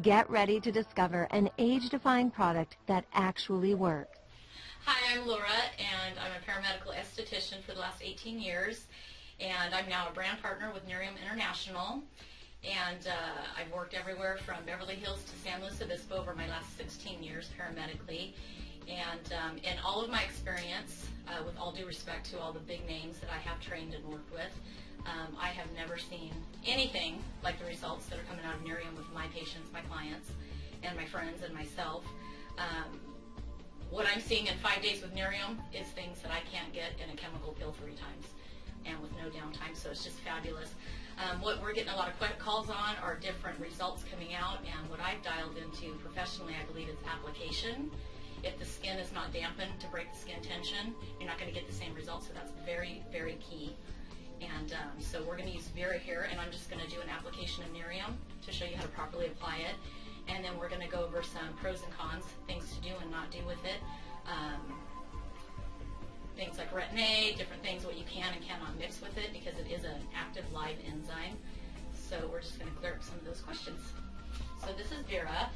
Get ready to discover an age-defying product that actually works. Hi, I'm Laura, and I'm a paramedical esthetician for the last 18 years, and I'm now a brand partner with Nerium International, and I've worked everywhere from Beverly Hills to San Luis Obispo over my last 16 years paramedically, and in all of my experience, with all due respect to all the big names that I have trained and worked with, I have never seen anything like the results that are coming out of Nerium with my patients, my clients, and my friends and myself. What I'm seeing in 5 days with Nerium is things that I can't get in a chemical pill 3 times and with no downtime, so it's just fabulous. What we're getting a lot of calls on are different results coming out, and what I've dialed into professionally, I believe, is application. If the skin is not dampened to break the skin tension, you're not going to get the same results, so that's very, very key. And so we're going to use Vera here, and I'm just going to do an application of Nerium to show you how to properly apply it. And then we're going to go over some pros and cons, things to do and not do with it. Things like retin-A, different things, what you can and cannot mix with it, because it is an active live enzyme. So we're just going to clear up some of those questions. So this is Vera,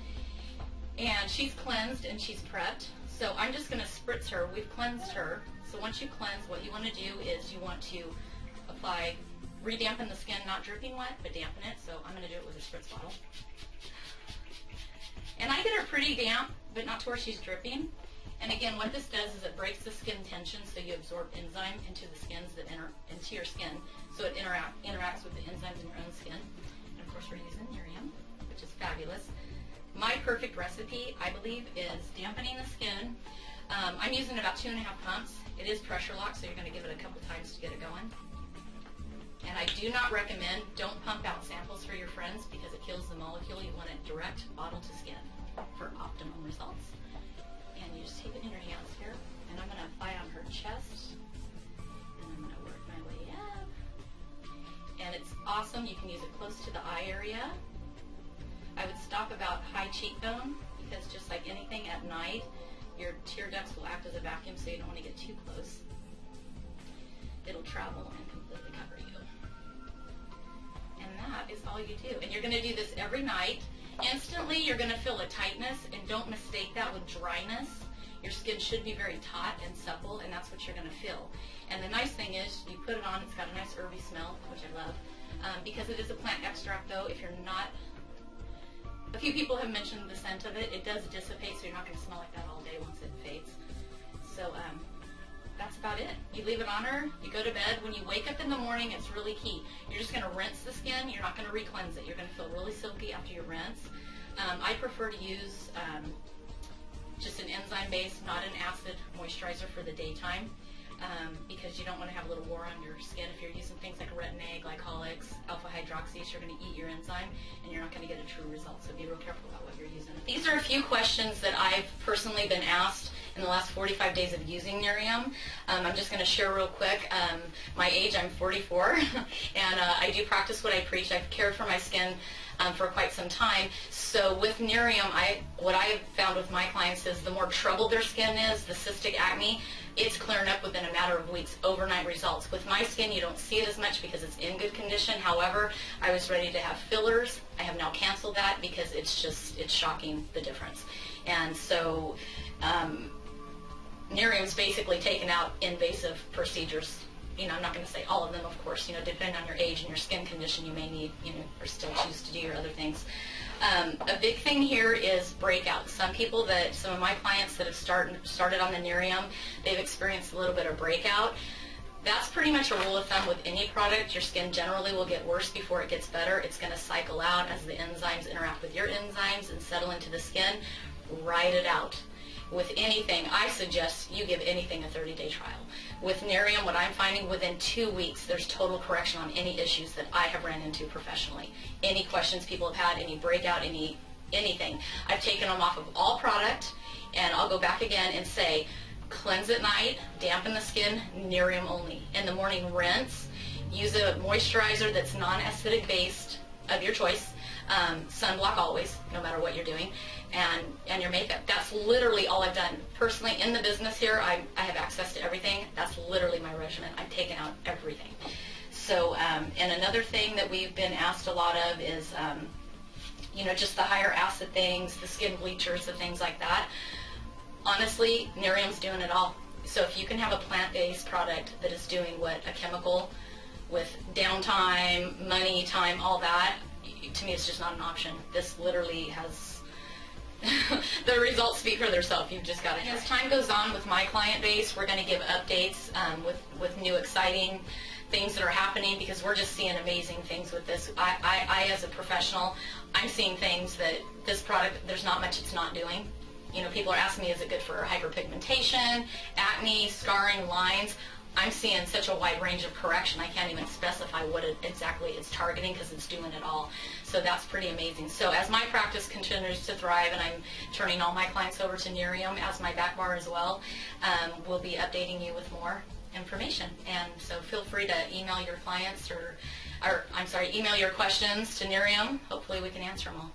and she's cleansed and she's prepped. So I'm just going to spritz her. We've cleansed her. So once you cleanse, what you want to do is you want to apply, re-dampen the skin, not dripping wet, but dampen it. So I'm going to do it with a spritz bottle. And I get her pretty damp, but not to where she's dripping. And again, what this does is it breaks the skin tension, so you absorb enzyme into the skins that into your skin, so it interacts with the enzymes in your own skin. And of course, we're using Nerium, which is fabulous. My perfect recipe, I believe, is dampening the skin. I'm using about 2.5 pumps. It is pressure locked, so you're going to give it a couple times to get it going. And I do not recommend, don't pump out samples for your friends because it kills the molecule. You want it direct bottle to skin for optimum results. And you just take it in your hands here, and I'm going to apply on her chest, and I'm going to work my way up. And it's awesome. You can use it close to the eye area. I would stop about high cheekbone, because just like anything at night, your tear ducts will act as a vacuum, so you don't want to get too close. It'll travel and completely cover you. And that is all you do. And you're going to do this every night. Instantly, you're going to feel a tightness, and don't mistake that with dryness. Your skin should be very taut and supple, and that's what you're going to feel. And the nice thing is, you put it on, it's got a nice herby smell, which I love. Because it is a plant extract, though, if you're not, a few people have mentioned the scent of it. It does dissipate, so you're not going to smell like that all day once it fades. So, that's about it. You leave it on her, you go to bed. When you wake up in the morning, it's really key. You're just going to rinse the skin. You're not going to re-cleanse it. You're going to feel really silky after you rinse. I prefer to use just an enzyme-based, not an acid moisturizer for the daytime, because you don't want to have a little war on your skin. If you're using things like retin-A, glycolics, alpha hydroxys, you're going to eat your enzyme, and you're not going to get a true result. So be real careful about what you're using. These are a few questions that I've personally been asked in the last 45 days of using Nerium. I'm just going to share real quick. My age, I'm 44, and I do practice what I preach. I've cared for my skin for quite some time. So with Nerium, what I have found with my clients is the more troubled their skin is, the cystic acne, it's clearing up within a matter of weeks, overnight results. With my skin, you don't see it as much because it's in good condition. However, I was ready to have fillers. I have now canceled that because it's shocking, the difference. And so Nerium's basically taken out invasive procedures. You know, I'm not going to say all of them, of course. You know, depending on your age and your skin condition, you may need, you know, or still choose to do your other things. A big thing here is breakout. Some of my clients that have started on the Nerium, they've experienced a little bit of breakout. That's pretty much a rule of thumb with any product. Your skin generally will get worse before it gets better. It's going to cycle out as the enzymes interact with your enzymes and settle into the skin. Ride it out. With anything, I suggest you give anything a 30-day trial. With Nerium, what I'm finding, within 2 weeks, there's total correction on any issues that I have ran into professionally. Any questions people have had, any breakout, anything. I've taken them off of all product, and I'll go back again and say, cleanse at night, dampen the skin, Nerium only. In the morning, rinse. Use a moisturizer that's non-acidic based of your choice. Sunblock always, no matter what you're doing, and your makeup. That's literally all I've done. Personally, in the business here, I have access to everything. That's literally my regimen. I've taken out everything. So, and another thing that we've been asked a lot of is, you know, just the higher acid things, the skin bleachers, the things like that. Honestly, Nerium's doing it all. So if you can have a plant-based product that is doing what a chemical with downtime, money, time, all that, to me it's just not an option. This literally has the results speak for themselves. You've just got to. As time goes on with my client base, we're going to give updates with new exciting things that are happening, because we're just seeing amazing things with this. I as a professional, I'm seeing things that this product, there's not much it's not doing. You know, people are asking me, is it good for hyperpigmentation, acne, scarring, lines? I'm seeing such a wide range of correction, I can't even specify what it exactly it's targeting, because it's doing it all. So that's pretty amazing. So as my practice continues to thrive, and I'm turning all my clients over to Nerium as my back bar as well, we'll be updating you with more information. And so feel free to email your clients, or I'm sorry, email your questions to Nerium. Hopefully we can answer them all.